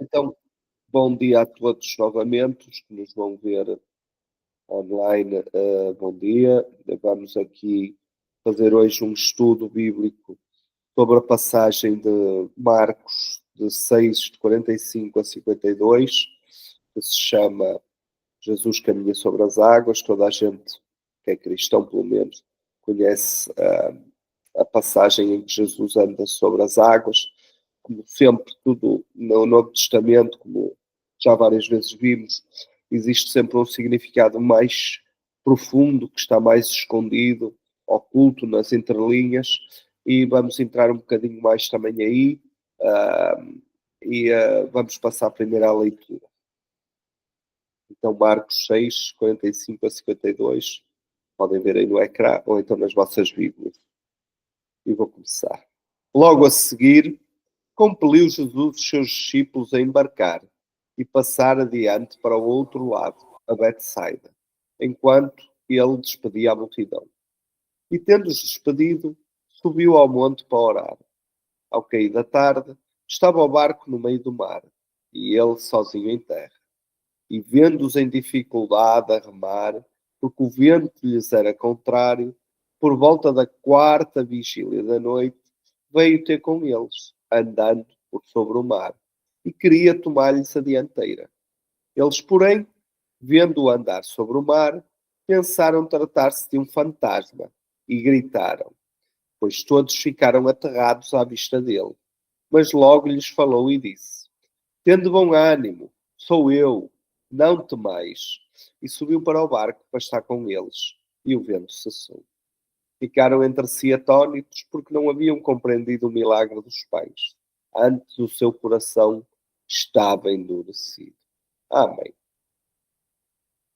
Então, bom dia a todos novamente, os que nos vão ver online, bom dia. Vamos aqui fazer hoje um estudo bíblico sobre a passagem de Marcos, de 6, de 45 a 52, que se chama Jesus caminha sobre as águas. Toda a gente que é cristão, pelo menos, conhece a passagem em que Jesus anda sobre as águas. Como sempre, tudo no Novo Testamento, como já várias vezes vimos, existe sempre um significado mais profundo, que está mais escondido, oculto nas entrelinhas, e vamos entrar um bocadinho mais também aí, vamos passar primeiro à leitura. Então, Marcos 6, 45 a 52, podem ver aí no ecrã, ou então nas vossas Bíblias. E vou começar. Logo a seguir, compeliu Jesus os seus discípulos a embarcar e passar adiante para o outro lado, a Betsaida, enquanto ele despedia a multidão. E tendo-os despedido, subiu ao monte para orar. Ao cair da tarde, estava o barco no meio do mar, e ele sozinho em terra. E vendo-os em dificuldade a remar, porque o vento lhes era contrário, por volta da quarta vigília da noite, veio ter com eles, andando por sobre o mar, e queria tomar-lhes a dianteira. Eles, porém, vendo-o andar sobre o mar, pensaram tratar-se de um fantasma, e gritaram, pois todos ficaram aterrados à vista dele. Mas logo lhes falou e disse, tende bom ânimo, sou eu, não temais. E subiu para o barco para estar com eles, e o vento cessou. Ficaram entre si atónitos, porque não haviam compreendido o milagre dos pais. Antes o seu coração estava endurecido. Amém.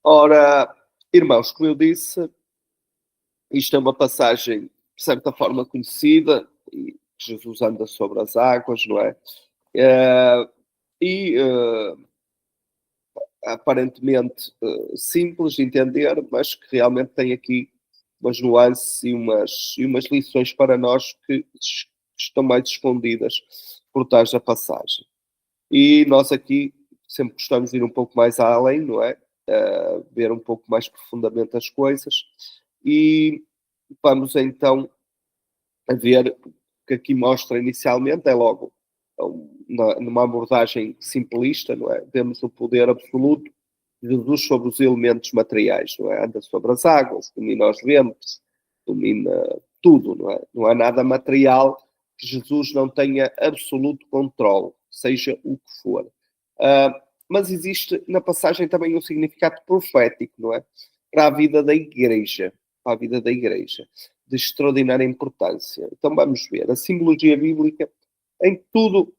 Ora, irmãos, como eu disse, isto é uma passagem, de certa forma, conhecida, e Jesus anda sobre as águas, não é? Aparentemente simples de entender, mas que realmente tem aqui umas nuances e umas lições para nós que estão mais escondidas por trás da passagem. E nós aqui sempre gostamos de ir um pouco mais além, não é? Ver um pouco mais profundamente as coisas. E vamos então a ver o que aqui mostra inicialmente, é logo numa abordagem simplista, não é? Vemos o poder absoluto de Jesus sobre os elementos materiais, não é? Anda sobre as águas, domina os ventos, domina tudo, não é? Não há nada material que Jesus não tenha absoluto controle, seja o que for. Mas existe na passagem também um significado profético, não é? Para a vida da igreja, para a vida da igreja, de extraordinária importância. Então vamos ver a simbologia bíblica em tudo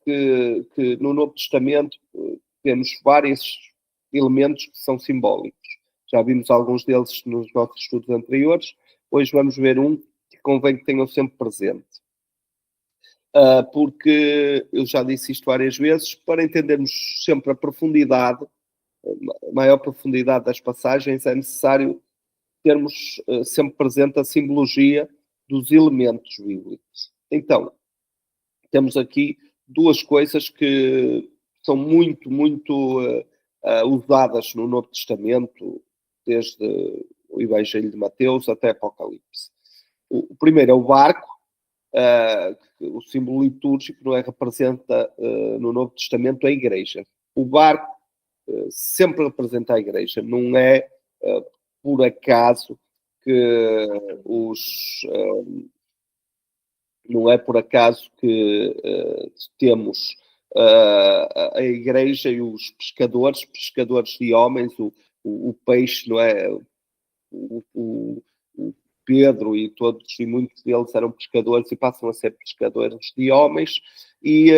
que no Novo Testamento temos vários elementos que são simbólicos. Já vimos alguns deles nos nossos estudos anteriores. Hoje vamos ver um que convém que tenham sempre presente. Porque eu já disse isto várias vezes, para entendermos sempre a profundidade, a maior profundidade das passagens, é necessário termos sempre presente a simbologia dos elementos bíblicos. Então, temos aqui duas coisas que são muito, muito usadas no Novo Testamento, desde o Evangelho de Mateus até Apocalipse. O primeiro é o barco, o símbolo litúrgico, não é? Representa no Novo Testamento a Igreja. O barco sempre representa a Igreja, não é por acaso que não é por acaso que temos a Igreja e os pescadores de homens, o peixe, não é? O Pedro e todos, e muitos deles eram pescadores e passam a ser pescadores de homens, e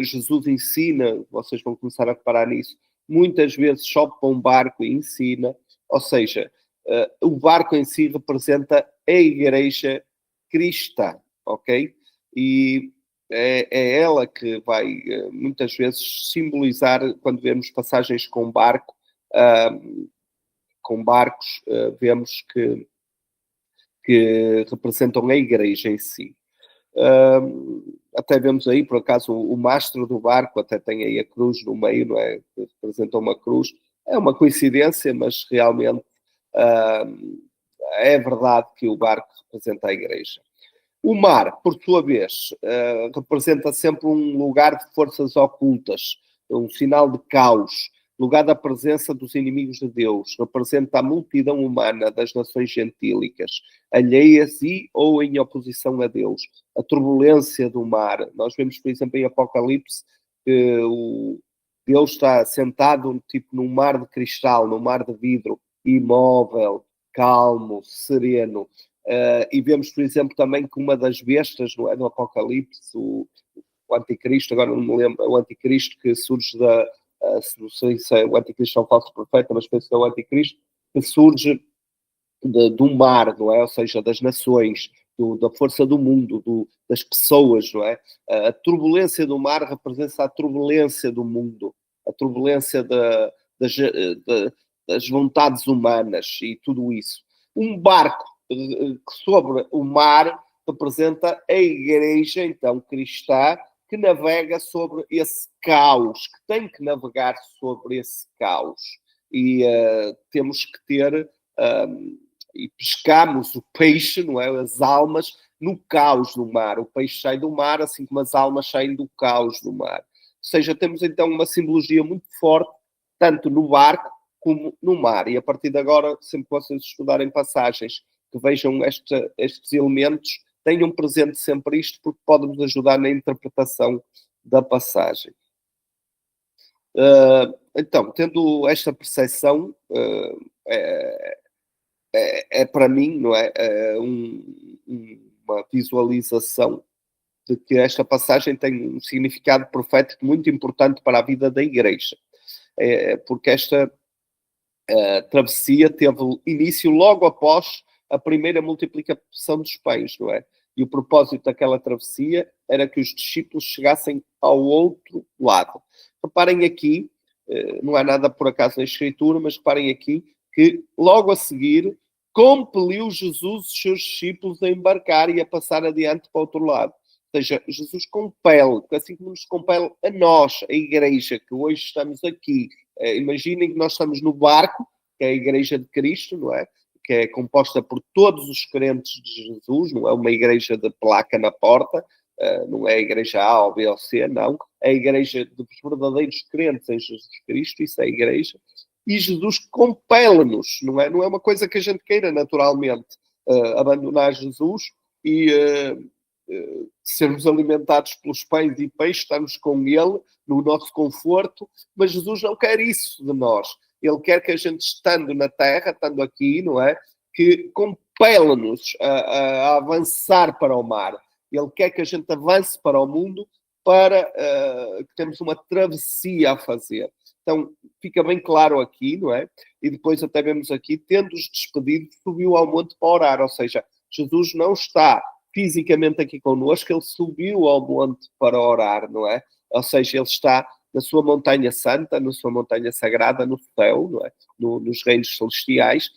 Jesus ensina, vocês vão começar a reparar nisso, muitas vezes sobe para um barco e ensina, ou seja, o barco em si representa a igreja cristã, ok? E é ela que vai muitas vezes simbolizar, quando vemos passagens com barco, com barcos, vemos que representam a igreja em si. Até vemos aí, por acaso, o mastro do barco até tem aí a cruz no meio, não é? Representa uma cruz. É uma coincidência, mas realmente é verdade que o barco representa a igreja. O mar, por sua vez, representa sempre um lugar de forças ocultas, um sinal de caos, lugar da presença dos inimigos de Deus, representa a multidão humana das nações gentílicas, alheias e ou em oposição a Deus. A turbulência do mar. Nós vemos, por exemplo, em Apocalipse, que Deus está sentado tipo num mar de cristal, num mar de vidro, imóvel, calmo, sereno. E vemos, por exemplo, também que uma das bestas, não é, do Apocalipse, o anticristo, agora não me lembro, o anticristo que surge não sei se é o anticristo é um falso profeta, mas penso que é o anticristo, que surge do mar, não é? Ou seja, das nações, da força do mundo, das pessoas, não é? A turbulência do mar representa a turbulência do mundo, a turbulência das vontades humanas e tudo isso. Um barco sobre o mar representa a igreja, então, cristã, que navega sobre esse caos, que tem que navegar sobre esse caos. E temos que ter... e pescamos o peixe, não é? As almas no caos do mar. O peixe sai do mar, assim como as almas saem do caos do mar. Ou seja, temos então uma simbologia muito forte, tanto no barco como no mar. E a partir de agora, sempre que vocês estudarem passagens que vejam estes elementos, tenham presente sempre isto, porque pode-nos ajudar na interpretação da passagem. Então, tendo esta percepção, é para mim, não é? Uma visualização de que esta passagem tem um significado profético muito importante para a vida da igreja. Porque esta travessia teve início logo após a primeira multiplicação dos pães, não é? E o propósito daquela travessia era que os discípulos chegassem ao outro lado. Reparem aqui, não há nada por acaso na Escritura, mas reparem aqui que logo a seguir compeliu Jesus os seus discípulos a embarcar e a passar adiante para o outro lado. Ou seja, Jesus compele, assim como nos compele a nós, a igreja, que hoje estamos aqui. Imaginem que nós estamos no barco, que é a igreja de Cristo, não é? Que é composta por todos os crentes de Jesus, não é uma igreja de placa na porta, não é a igreja A ou B ou C, não. É a igreja dos verdadeiros crentes em Jesus Cristo, isso é a igreja. E Jesus compele-nos, não é? Não é uma coisa que a gente queira naturalmente abandonar Jesus e sermos alimentados pelos pães e peixes, estarmos com Ele no nosso conforto, mas Jesus não quer isso de nós. Ele quer que a gente, estando na terra, estando aqui, não é? Que compele-nos a avançar para o mar. Ele quer que a gente avance para o mundo para que temos uma travessia a fazer. Então, fica bem claro aqui, não é? E depois até vemos aqui, tendo-os despedido, subiu ao monte para orar. Ou seja, Jesus não está fisicamente aqui connosco, ele subiu ao monte para orar, não é? Ou seja, ele está na sua montanha santa, na sua montanha sagrada, no céu, não é? Nos reinos celestiais,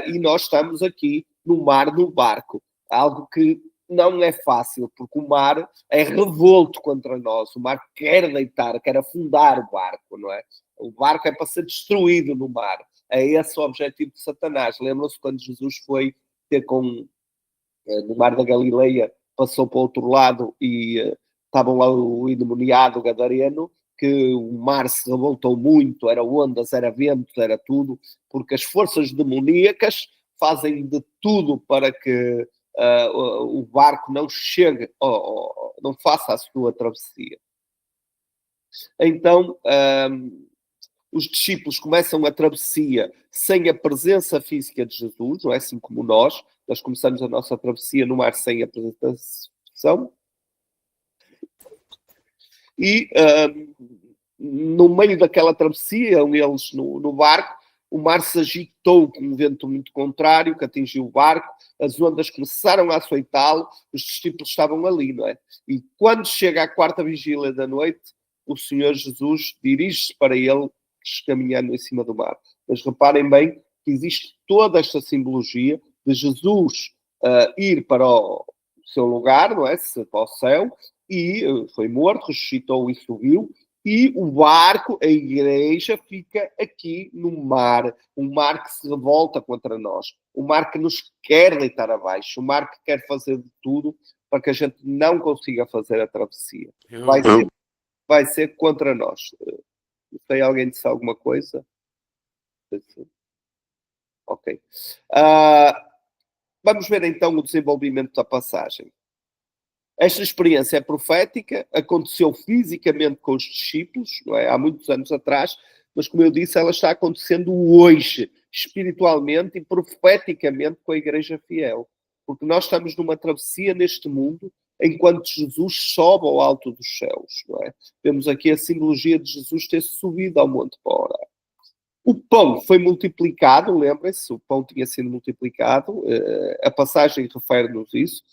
e nós estamos aqui no mar, no barco. Algo que não é fácil, porque o mar é revolto contra nós. O mar quer deitar, quer afundar o barco, não é? O barco é para ser destruído no mar. É esse o objetivo de Satanás. Lembram-se quando Jesus foi ter no mar da Galileia, passou para o outro lado e estavam lá o endemoniado, o gadareno, que o mar se revoltou muito, era ondas, era ventos, era tudo, porque as forças demoníacas fazem de tudo para que o barco não chegue, não faça a sua travessia. Então, os discípulos começam a travessia sem a presença física de Jesus, não é assim como nós começamos a nossa travessia no mar sem a apresentação. E no meio daquela travessia, eles no barco, o mar se agitou com um vento muito contrário que atingiu o barco, as ondas começaram a açoitá-lo, os discípulos estavam ali, não é? E quando chega a quarta vigília da noite, o Senhor Jesus dirige-se para ele, caminhando em cima do mar. Mas reparem bem que existe toda esta simbologia de Jesus ir para o seu lugar, não é? Para o céu, e foi morto, ressuscitou e subiu, e o barco, a igreja, fica aqui no mar, um mar que se revolta contra nós, um mar que nos quer deitar abaixo, um mar que quer fazer de tudo para que a gente não consiga fazer a travessia. Vai ser contra nós. Tem alguém disse alguma coisa? Ok. Vamos ver então o desenvolvimento da passagem. Esta experiência é profética, aconteceu fisicamente com os discípulos, não é? Há muitos anos atrás, mas como eu disse, ela está acontecendo hoje, espiritualmente e profeticamente com a Igreja Fiel. Porque nós estamos numa travessia neste mundo enquanto Jesus sobe ao alto dos céus, não é? Vemos aqui a simbologia de Jesus ter subido ao monte para orar. O pão foi multiplicado, lembrem-se, o pão tinha sido multiplicado, a passagem refere-nos isso,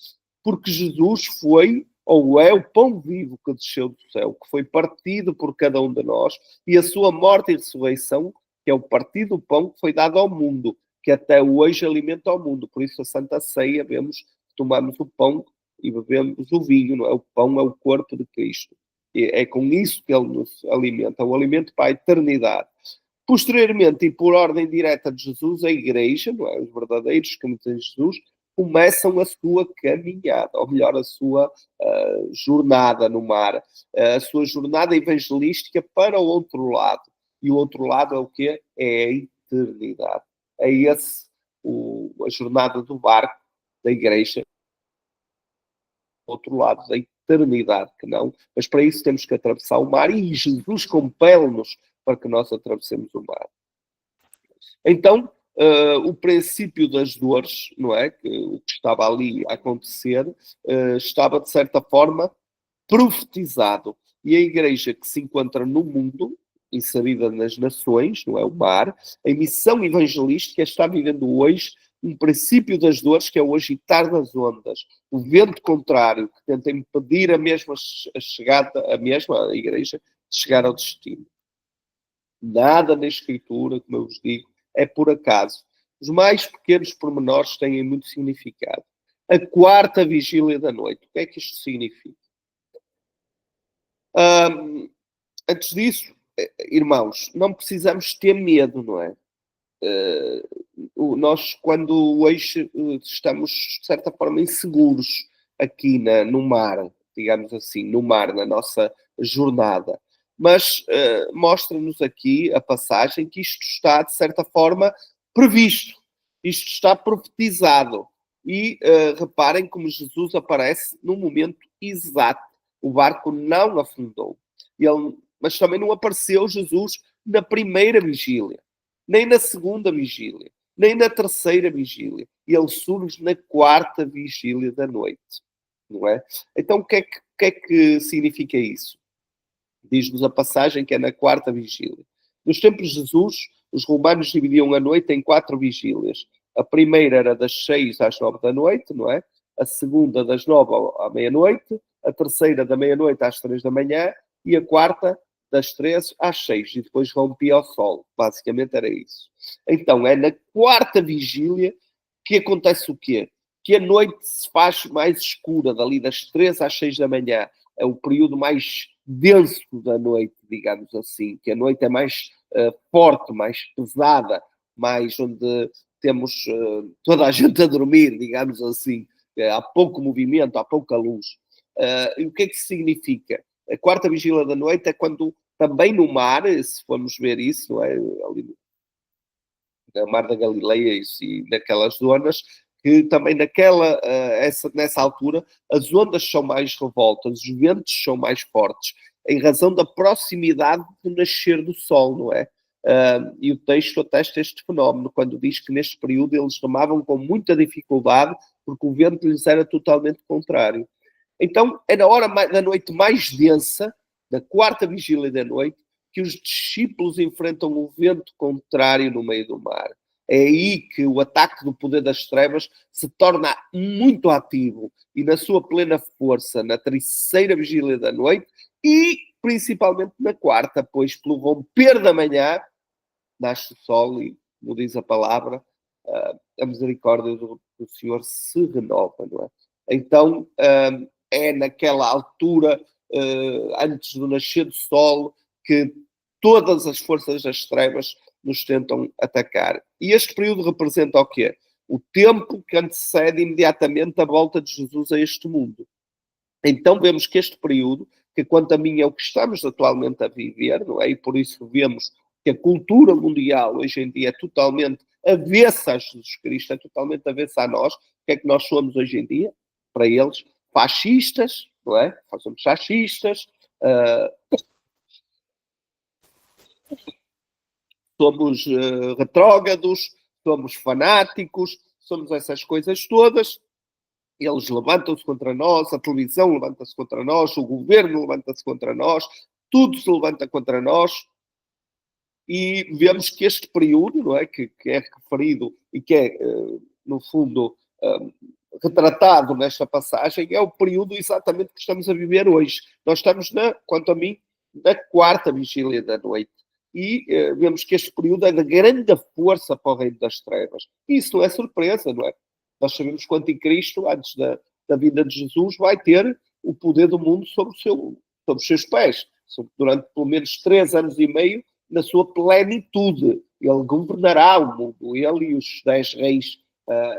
porque Jesus foi, ou é, o pão vivo que desceu do céu, que foi partido por cada um de nós, e a sua morte e ressurreição, que é o partido do pão que foi dado ao mundo, que até hoje alimenta ao mundo. Por isso a Santa Ceia, tomamos o pão e bebemos o vinho, não é? O pão é o corpo de Cristo. E é com isso que ele nos alimenta, o alimento para a eternidade. Posteriormente, e por ordem direta de Jesus, a igreja, não é? Os verdadeiros que têm Jesus, começam a sua caminhada, ou melhor, a sua jornada no mar, a sua jornada evangelística para o outro lado. E o outro lado é o quê? É a eternidade. É esse a jornada do barco da igreja, do outro lado da eternidade, que não. Mas para isso temos que atravessar o mar e Jesus compele-nos para que nós atravessemos o mar. Então, o princípio das dores, não é? O que estava ali a acontecer, estava, de certa forma, profetizado. E a igreja que se encontra no mundo, inserida nas nações, não é? O mar, a missão evangelística está vivendo hoje um princípio das dores que é o agitar das ondas, o vento contrário, que tenta impedir a chegada, a igreja, de chegar ao destino. Nada na Escritura, como eu vos digo, é por acaso. Os mais pequenos pormenores têm muito significado. A quarta vigília da noite. O que é que isto significa? Antes disso, irmãos, não precisamos ter medo, não é? Nós, quando hoje estamos, de certa forma, inseguros aqui no mar, digamos assim, no mar, na nossa jornada. Mas mostra-nos aqui a passagem que isto está, de certa forma, previsto. Isto está profetizado. E reparem como Jesus aparece no momento exato. O barco não afundou. Mas também não apareceu Jesus na primeira vigília, nem na segunda vigília, nem na terceira vigília. Ele surge na quarta vigília da noite. Não é? Então, o que é que significa isso? Diz-nos a passagem que é na quarta vigília. Nos tempos de Jesus, os romanos dividiam a noite em 4 vigílias. A primeira era das 6 às 9 da noite, não é? A segunda das 9 à meia-noite, a terceira da meia-noite às 3 da manhã e a quarta das 3 às 6. E depois rompia o sol. Basicamente era isso. Então, é na quarta vigília que acontece o quê? Que a noite se faz mais escura, dali das 3 às 6 da manhã. É o período mais denso da noite, digamos assim, que a noite é mais forte, mais pesada, mais onde temos toda a gente a dormir, digamos assim. Há pouco movimento, há pouca luz. E o que é que significa? A quarta vigília da noite é quando também no mar, se formos ver isso, não é? Ali no Mar da Galileia e naquelas zonas, que também nessa altura as ondas são mais revoltas, os ventos são mais fortes, em razão da proximidade do nascer do sol, não é? E o texto atesta este fenómeno, quando diz que neste período eles remavam com muita dificuldade, porque o vento lhes era totalmente contrário. Então, é na hora da noite mais densa, da quarta vigília da noite, que os discípulos enfrentam o vento contrário no meio do mar. É aí que o ataque do poder das trevas se torna muito ativo e na sua plena força na terceira vigília da noite e principalmente na quarta, pois pelo romper da manhã nasce o sol e, como diz a palavra, a misericórdia do Senhor se renova, não é? Então, é naquela altura, antes do nascer do sol, que todas as forças das trevas nos tentam atacar. E este período representa o quê? O tempo que antecede imediatamente a volta de Jesus a este mundo. Então vemos que este período, que quanto a mim é o que estamos atualmente a viver, não é? E por isso vemos que a cultura mundial hoje em dia é totalmente avessa a Jesus Cristo, é totalmente avessa a nós. O que é que nós somos hoje em dia? Para eles, fascistas, não é? Nós somos fascistas, somos retrógrados, somos fanáticos, somos essas coisas todas. Eles levantam-se contra nós, a televisão levanta-se contra nós, o governo levanta-se contra nós, tudo se levanta contra nós, e vemos que este período, não é, que é referido e que é, no fundo, retratado nesta passagem, é o período exatamente que estamos a viver hoje. Nós estamos, quanto a mim, na quarta vigília da noite. E vemos que este período é de grande força para o reino das trevas. E isso não é surpresa, não é? Nós sabemos que o anticristo, antes da vinda de Jesus, vai ter o poder do mundo sobre os seus pés. Durante pelo menos 3 anos e meio, na sua plenitude. Ele governará o mundo, ele e os 10 reis.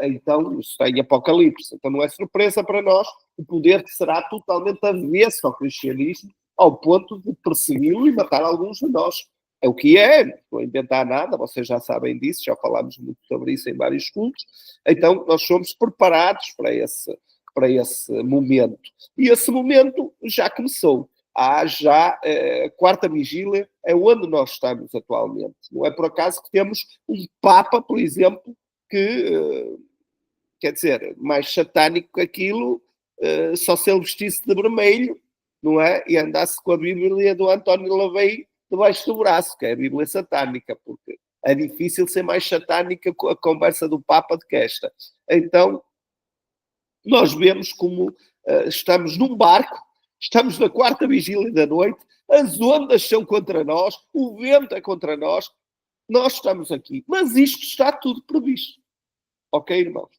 Então, isso está em Apocalipse. Então não é surpresa para nós o poder que será totalmente avesso ao cristianismo, ao ponto de persegui-lo e matar alguns de nós. É o que é, não vou inventar nada, vocês já sabem disso, já falámos muito sobre isso em vários cultos. Então, nós somos preparados para esse momento. E esse momento já começou. Há já a quarta vigília, é onde nós estamos atualmente. Não é por acaso que temos um Papa, por exemplo, que, quer dizer, mais satânico que aquilo, só se ele vestisse de vermelho, não é? E andasse com a Bíblia do António Lavey debaixo do braço, que é a Bíblia satânica, porque é difícil ser mais satânica com a conversa do Papa do que esta. Então, nós vemos como estamos num barco, estamos na quarta vigília da noite, as ondas são contra nós, o vento é contra nós estamos aqui. Mas isto está tudo previsto. Ok, irmãos?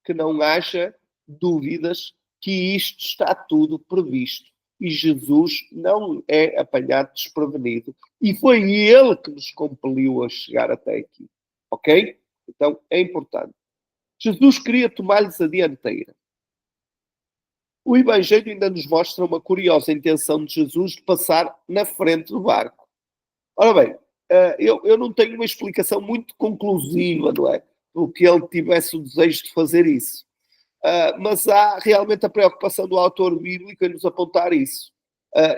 Que não haja dúvidas que isto está tudo previsto. E Jesus não é apanhado desprevenido. E foi ele que nos compeliu a chegar até aqui. Ok? Então, é importante. Jesus queria tomar-lhes a dianteira. O Evangelho ainda nos mostra uma curiosa intenção de Jesus de passar na frente do barco. Ora bem, eu não tenho uma explicação muito conclusiva, não é? Porque ele tivesse o desejo de fazer isso. Mas há realmente a preocupação do autor bíblico em nos apontar isso.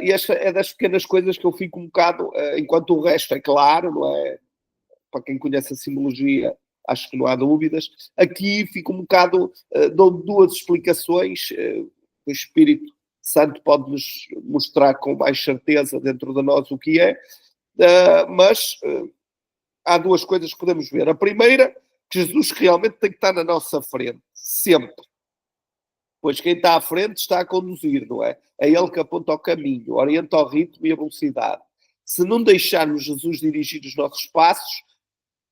E esta é das pequenas coisas que eu fico um bocado, enquanto o resto é claro, não é? Para quem conhece a simbologia, acho que não há dúvidas. Aqui fico um bocado, dou 2 explicações. O Espírito Santo pode-nos mostrar com mais certeza dentro de nós o que é. Mas há 2 coisas que podemos ver. A primeira, que Jesus realmente tem que estar na nossa frente, sempre. Pois quem está à frente está a conduzir, não é? É ele que aponta o caminho, orienta o ritmo e a velocidade. Se não deixarmos Jesus dirigir os nossos passos,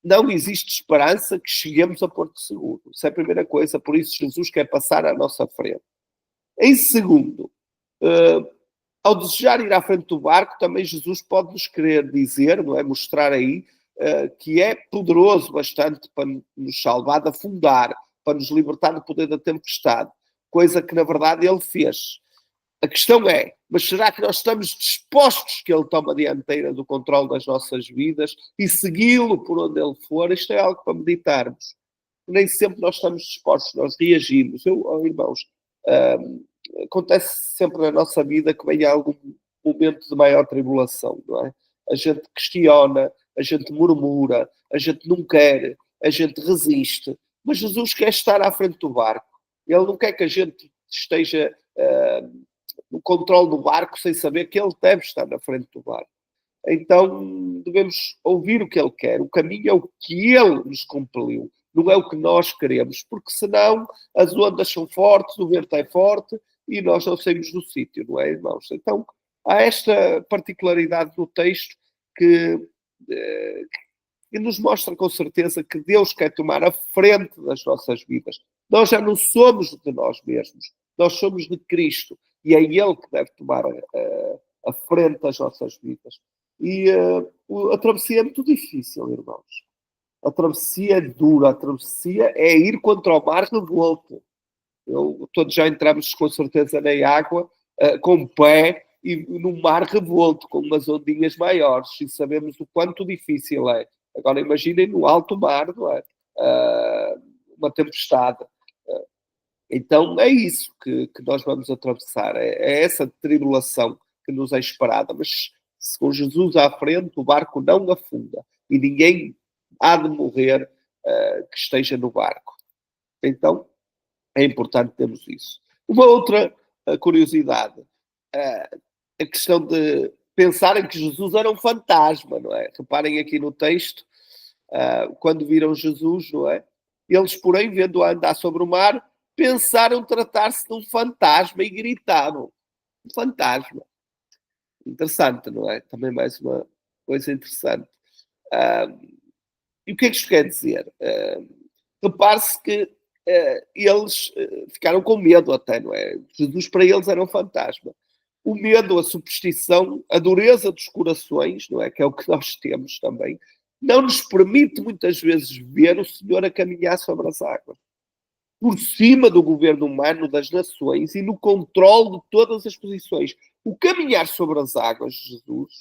não existe esperança que cheguemos a Porto Seguro. Isso é a primeira coisa, por isso Jesus quer passar à nossa frente. Em segundo, ao desejar ir à frente do barco, também Jesus pode nos querer dizer, não é? Mostrar aí, que é poderoso bastante para nos salvar de afundar, para nos libertar do poder da tempestade, coisa que na verdade ele fez. A questão é, mas será que nós estamos dispostos que ele tome a dianteira do controle das nossas vidas e segui-lo por onde ele for? Isto é algo para meditarmos. Nem sempre nós estamos dispostos, nós reagimos. Irmãos, acontece sempre na nossa vida que vem algum momento de maior tribulação, não é? A gente questiona, a gente murmura, a gente não quer, a gente resiste, mas Jesus quer estar à frente do barco. Ele não quer que a gente esteja no controle do barco sem saber que ele deve estar na frente do barco. Então devemos ouvir o que ele quer. O caminho é o que ele nos compeliu, não é o que nós queremos, porque senão as ondas são fortes, o vento é forte e nós não saímos do sítio, não é, irmãos? Então há esta particularidade do texto que nos mostra com certeza que Deus quer tomar a frente das nossas vidas. Nós já não somos de nós mesmos, nós somos de Cristo. E é Ele que deve tomar a frente das nossas vidas. E a travessia é muito difícil, irmãos. A travessia é dura, a travessia é ir contra o mar revolto. Todos já entramos com certeza na água, com o pé, e num mar revolto, com umas ondinhas maiores, e sabemos o quanto difícil é. Agora imaginem no alto mar, não é? Uma tempestade. Então é isso que nós vamos atravessar, é essa tribulação que nos é esperada, mas com Jesus à frente o barco não afunda e ninguém há de morrer que esteja no barco. Então é importante termos isso. Uma outra curiosidade, a questão de pensarem que Jesus era um fantasma, não é? Reparem aqui no texto, quando viram Jesus, não é? Eles, porém, vendo-o andar sobre o mar, pensaram tratar-se de um fantasma e gritaram. Um fantasma. Interessante, não é? Também mais uma coisa interessante. E o que é que isto quer dizer? Repare-se que eles ficaram com medo até, não é? Jesus para eles era um fantasma. O medo, a superstição, a dureza dos corações, não é? Que é o que nós temos também, não nos permite muitas vezes ver o Senhor a caminhar sobre as águas. Por cima do governo humano das nações e no controle de todas as posições. O caminhar sobre as águas de Jesus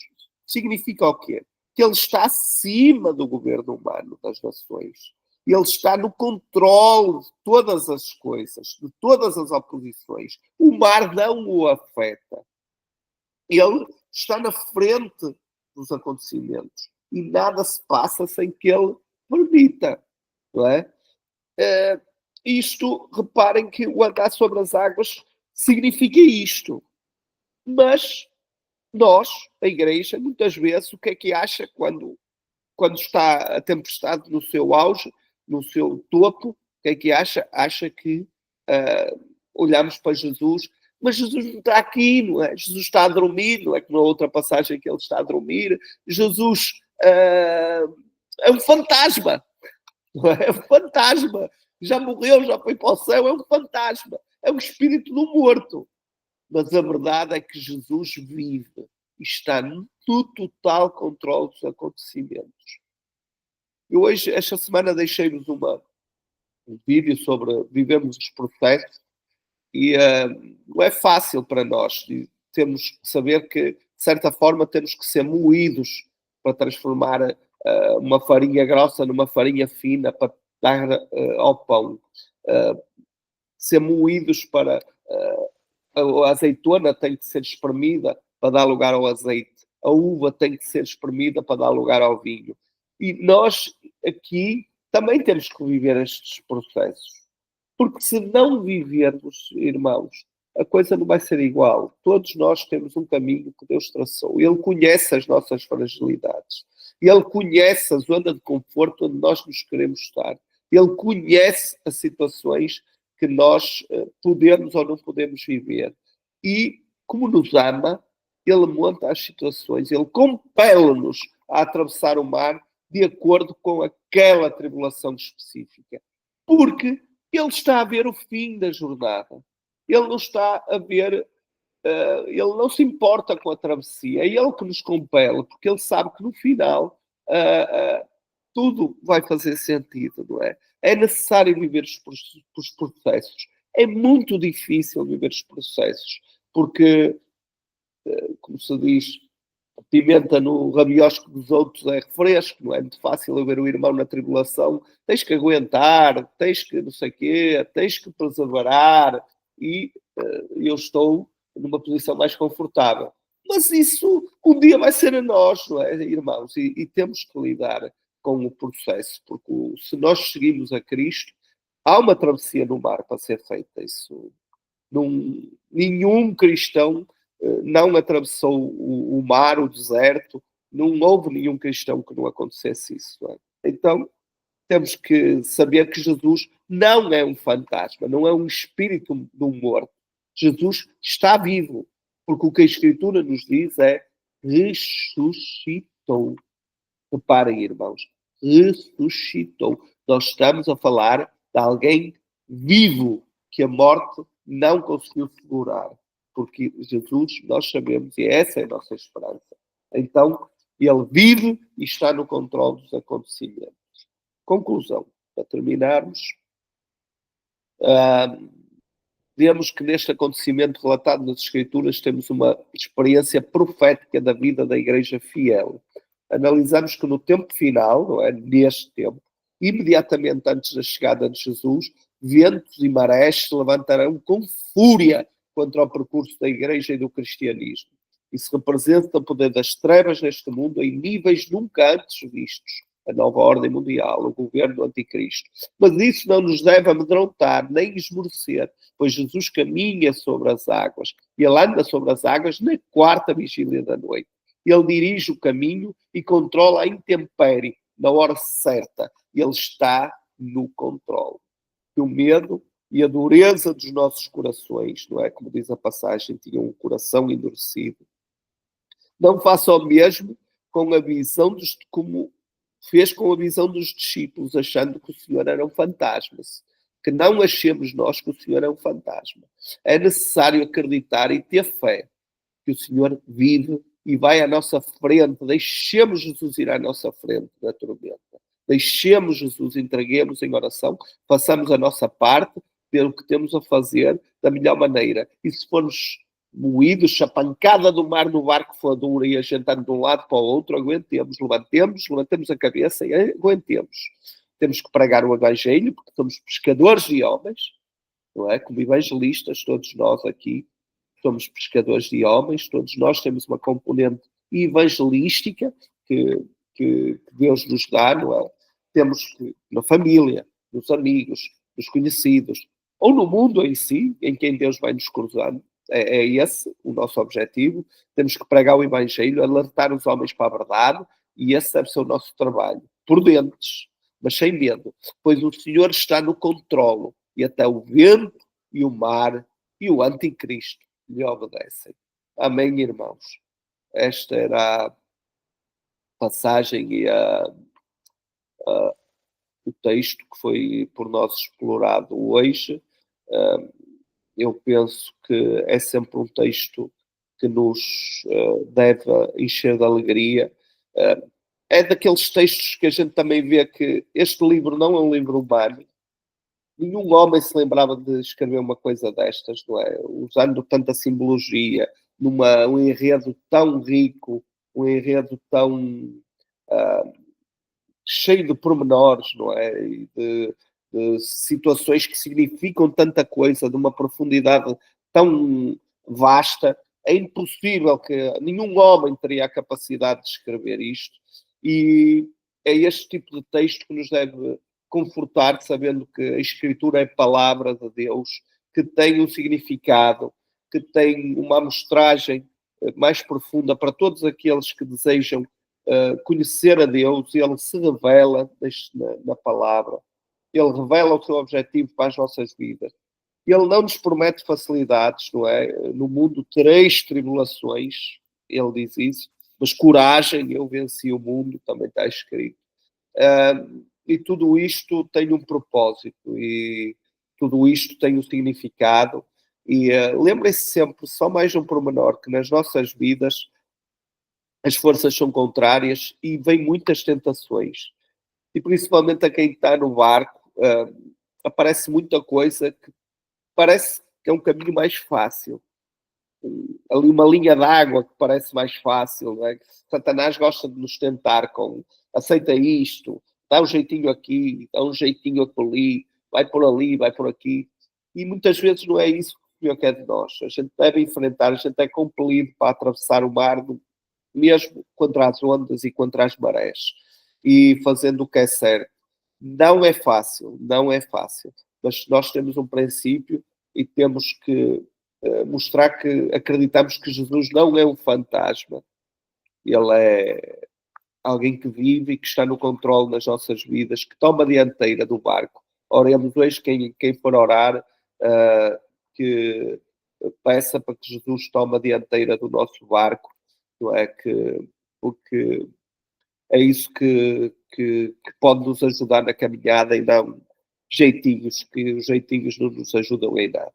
significa o quê? Que ele está acima do governo humano das nações. Ele está no controle de todas as coisas, de todas as oposições. O mar não o afeta. Ele está na frente dos acontecimentos. E nada se passa sem que ele permita. Não é? Isto, reparem que o andar sobre as águas significa isto. Mas nós, a Igreja, muitas vezes, o que é que acha quando está a tempestade no seu auge, no seu topo? O que é que acha? Acha que olhamos para Jesus, mas Jesus não está aqui, não é? Jesus está a dormir, não é que na outra passagem que ele está a dormir. Jesus é um fantasma, não é? É um fantasma. Já morreu, já foi para o céu, é um fantasma. É um espírito do morto. Mas a verdade é que Jesus vive e está no total controle dos acontecimentos. Eu hoje, esta semana, deixei-vos um vídeo sobre vivemos os processos e não é fácil para nós. E temos que saber que, de certa forma, temos que ser moídos para transformar uma farinha grossa numa farinha fina, para dar ao pão. Ser moídos para... a azeitona tem que ser espremida para dar lugar ao azeite. A uva tem que ser espremida para dar lugar ao vinho. E nós aqui também temos que viver estes processos. Porque se não vivermos, irmãos, a coisa não vai ser igual. Todos nós temos um caminho que Deus traçou. Ele conhece as nossas fragilidades. Ele conhece a zona de conforto onde nós nos queremos estar. Ele conhece as situações que nós podemos ou não podemos viver. E, como nos ama, Ele monta as situações, Ele compele-nos a atravessar o mar de acordo com aquela tribulação específica. Porque Ele está a ver o fim da jornada. Ele não está a ver... ele não se importa com a travessia. É Ele que nos compele, porque Ele sabe que no final tudo vai fazer sentido, não é? É necessário viver os processos. É muito difícil viver os processos, porque, como se diz, pimenta no rabiosco dos outros é refresco, não é muito fácil ver o irmão na tribulação. Tens que aguentar, tens que não sei o quê, tens que perseverar, e eu estou numa posição mais confortável. Mas isso um dia vai ser a nós, não é, irmãos? E temos que lidar com o processo, porque se nós seguimos a Cristo, há uma travessia no mar para ser feita. Isso nenhum cristão não atravessou o mar, o deserto, não houve nenhum cristão que não acontecesse isso. Não é? Então, temos que saber que Jesus não é um fantasma, não é um espírito do morto. Jesus está vivo, porque o que a Escritura nos diz é ressuscitou. Reparem, irmãos, ressuscitou. Nós estamos a falar de alguém vivo que a morte não conseguiu segurar. Porque Jesus, nós sabemos, e essa é a nossa esperança. Então, ele vive e está no controle dos acontecimentos. Conclusão, para terminarmos, vemos que neste acontecimento relatado nas Escrituras temos uma experiência profética da vida da Igreja fiel. Analisamos que no tempo final, não é? Neste tempo, imediatamente antes da chegada de Jesus, ventos e marés se levantarão com fúria contra o percurso da Igreja e do cristianismo. Isso representa o poder das trevas neste mundo em níveis nunca antes vistos. A nova ordem mundial, o governo do anticristo. Mas isso não nos deve amedrontar, nem esmorecer, pois Jesus caminha sobre as águas. Ele anda sobre as águas na quarta vigília da noite. Ele dirige o caminho e controla a intempérie na hora certa. Ele está no controle. Que o medo e a dureza dos nossos corações, não é? Como diz a passagem, tinham um coração endurecido. Não faça o mesmo com a visão dos, como fez com a visão dos discípulos, achando que o Senhor era um fantasma. Que não achemos nós que o Senhor é um fantasma. É necessário acreditar e ter fé que o Senhor vive e vai à nossa frente. Deixemos Jesus ir à nossa frente na tormenta. Deixemos Jesus, entreguemos em oração, façamos a nossa parte, pelo que temos a fazer da melhor maneira. E se formos moídos, a pancada do mar no barco for dura e a gente anda de um lado para o outro, aguentemos, levantemos a cabeça e aguentemos. Temos que pregar o evangelho, porque somos pescadores de homens, não é? Como evangelistas, todos nós aqui somos pescadores de homens, todos nós temos uma componente evangelística que Deus nos dá, não é? Temos que, na família, nos amigos, nos conhecidos, ou no mundo em si, em quem Deus vai nos cruzando. É esse o nosso objetivo. Temos que pregar o Evangelho, alertar os homens para a verdade, e esse deve ser o nosso trabalho. Prudentes, mas sem medo, pois o Senhor está no controlo, e até o vento e o mar e o anticristo lhe obedecem. Amém, irmãos? Esta era a passagem e o texto que foi por nós explorado hoje. Eu penso que é sempre um texto que nos deve encher de alegria. É daqueles textos que a gente também vê que este livro não é um livro humano. Nenhum homem se lembrava de escrever uma coisa destas, não é? Usando tanta simbologia, um enredo tão rico, um enredo tão cheio de pormenores, não é? E de situações que significam tanta coisa, de uma profundidade tão vasta. É impossível que nenhum homem teria a capacidade de escrever isto. E é este tipo de texto que nos deve confortar, sabendo que a Escritura é a palavra de Deus, que tem um significado, que tem uma amostragem mais profunda para todos aqueles que desejam conhecer a Deus. Ele se revela na palavra. Ele revela o seu objetivo para as nossas vidas. Ele não nos promete facilidades, não é? No mundo tereis tribulações, ele diz isso, mas coragem, eu venci o mundo, também está escrito. E tudo isto tem um propósito, e tudo isto tem um significado. E lembrem-se sempre, só mais um pormenor, que nas nossas vidas as forças são contrárias e vêm muitas tentações. E principalmente a quem está no barco, aparece muita coisa que parece que é um caminho mais fácil. Ali uma linha d'água que parece mais fácil, não é? Satanás gosta de nos tentar com aceita isto, dá um jeitinho aqui, dá um jeitinho ali, vai por ali, vai por aqui. E muitas vezes não é isso que o Senhor quer de nós. A gente deve enfrentar, a gente é compelido para atravessar o mar, mesmo contra as ondas e contra as marés, e fazendo o que é certo. Não é fácil, não é fácil, mas nós temos um princípio e temos que mostrar que acreditamos que Jesus não é um fantasma, ele é alguém que vive e que está no controle das nossas vidas, que toma a dianteira do barco. Oremos hoje, quem for orar, que peça para que Jesus tome a dianteira do nosso barco, não é? Porque é isso que pode nos ajudar na caminhada e não jeitinhos, que os jeitinhos não nos ajudam em nada.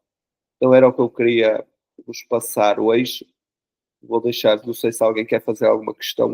Então era o que eu queria vos passar hoje. Vou deixar, não sei se alguém quer fazer alguma questão